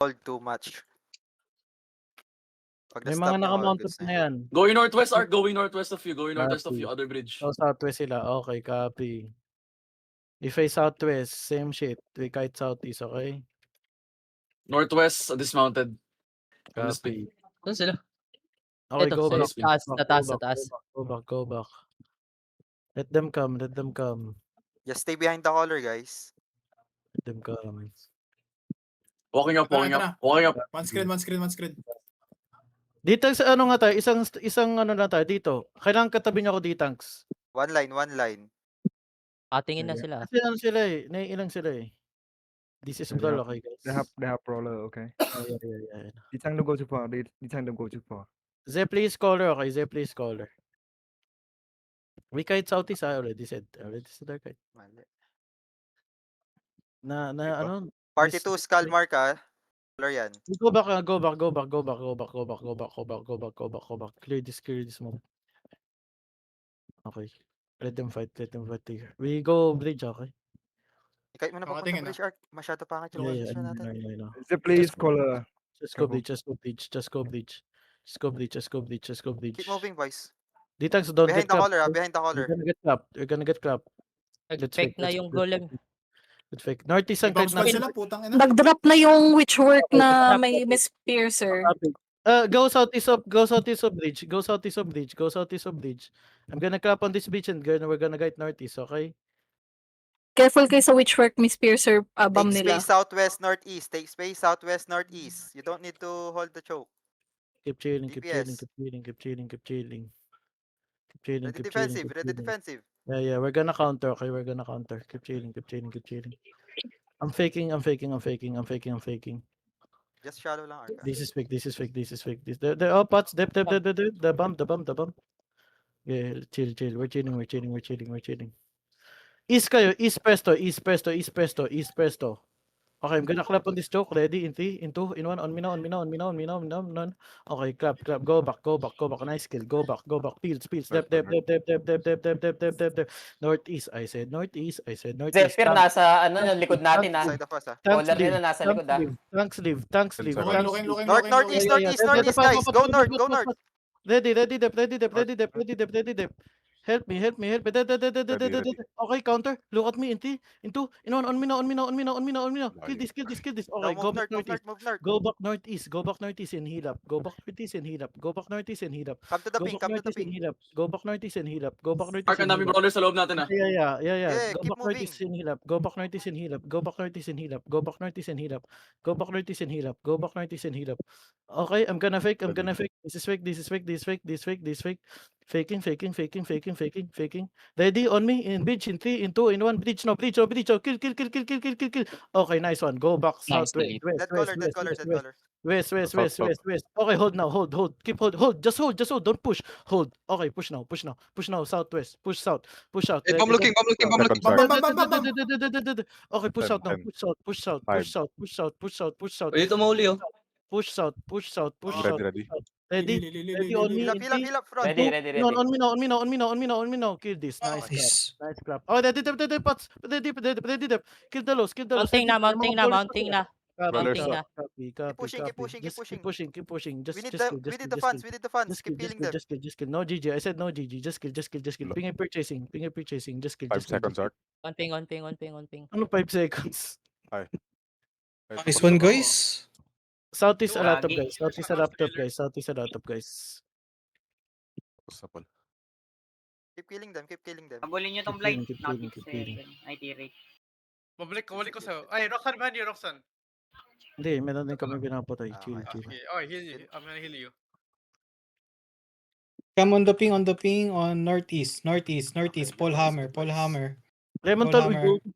hold too much. Pag May na-stop mga nyo, all naka-mounted goods na na yan. yan. Going northwest, Ark. Going northwest of you. Going northwest of Copy. you. Other bridge. So, southwest sila. Okay, copy. If I southwest, same shit. We kite southeast, okay? Northwest, dismounted. On the Copy. spin. Saan sila? Okay, Ito, go sa back. taas, Go sa back, taas, go sa taas. back, go back, go back. Let them come, let them come. Just stay behind the collar, guys. Let them come. Walking up, walking Ito up, walking up. One screen, one screen, one screen. Dito sa ano nga tayo, isang ano na tayo dito. Kailangan katabi niyo ako D-Tanks. One line, one line. Patingin na sila. Kasi ano sila eh, naiilang sila eh. This is brawl, okay guys? They have roller, okay. Yeah. Ditang don't go too far. Ditang don't go too far. Ze please caller, okay? Ze please caller. We kite southeast, I already said. Already said our kite. Mali. Na ano? Party this- 2, skull mark Color yan. Go back. Clear this move. Okay. Let them fight here. We go bridge, okay? Kahit mo na papunta Nakatingin, bridge arc. Masyado pangit yung Yeah, position natin. I know. Please caller. Just go bridge. Keep moving, boys. D-Tanks don't Behind get the clapped. collar, behind the collar. You're gonna get clapped. Let's Nag-fake na let's yung fake, golem. Let's fake. Northeast ang Bounce kite pad natin. sila, putang ina. Nag-drop na yung witchwork na Copy. may Miss Piercer. Go southeast of bridge. I'm gonna clap on this bridge and we're gonna guide northeast, okay? Careful kayo sa witchwork, Miss Piercer, abam Take nila. space southwest, northeast. Take space southwest, northeast. You don't need to hold the choke. Keep chilling. DPS. Ready defensive, ready defensive. Yeah, we're gonna counter, okay? We're gonna counter. Keep chilling. I'm faking. Just shallow lang, Arca. This is fake. They're all pots. The bump. Yeah, chill. We're chilling. East kayo, East Presto. Okay, I'm gonna clap on this choke. Ready? In 3, in 2, in 1. On me now. Okay, clap. Go back. Nice skill. Go back. Fields. Dep. Northeast. I said northeast. Zephyr nasa ano yung likod natin Side of us Caller nila nasa likod Tanks leave. Looking. Northeast, guys. Go north. Ready, dep. Help me. Okay, counter. Look at me. In 3, in 2, in 1. On me now. Kill this. Okay, No, go move back northeast. move north. Go back northeast and heal up. Come to the ping. Go back northeast and heal up. Ark, ang dami brawlers sa loob natin Yeah. Yeah, Go keep back northeast and heal up. Go back northeast and heal up. Okay, I'm gonna fake. This is fake. Faking. Ready on me in bridge in 3, in 2, in 1. Bridge no. Kill. Okay, nice one. Go back south. Dead color. West. Okay, hold now. Hold. Keep hold. Just hold. Don't push. Hold. Okay, push now. Southwest. Push south. Push out. Bomb looking. Okay, push out now. Push south. Dito mauli oh. Push south. Ready. Ready on me. Heal up front. Ready. No, on me now. Kill this. Nice clap. Oh, ready, pots. Ready. Kill the lows. Mounting na. Copy. Keep pushing. Keep pushing. We need the funds. Just Keep healing them. kill. No GG. I said no GG. Just kill. Ping purchasing. Just kill. 5 seconds, Ark. On ping. Ano 5 seconds? Nice one, guys. South is a lot of guys. Keep killing them. Abulin nyo tong Keep blind. killing. Ay, tirik. Bumalik ko sa'yo. Ay, Roxanne ba? Ni Roxanne. Hindi, meron din kami pinapatay. Chill. Oh, heal you. I'm gonna heal you. Come on the ping on northeast. Paul Hammer. Lemon Paul Tal, we Hammer. go.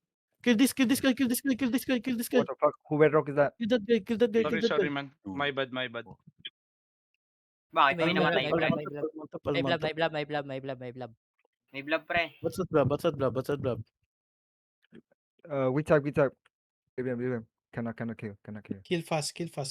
Kill this guy. What the fuck? Who bedrock is that? Kill that guy. Sorry, man. My bad. Bakit kami namatay, pre? May blab. May blab, pre. What's that blob? We type. Leave him. Cannot kill. Kill fast.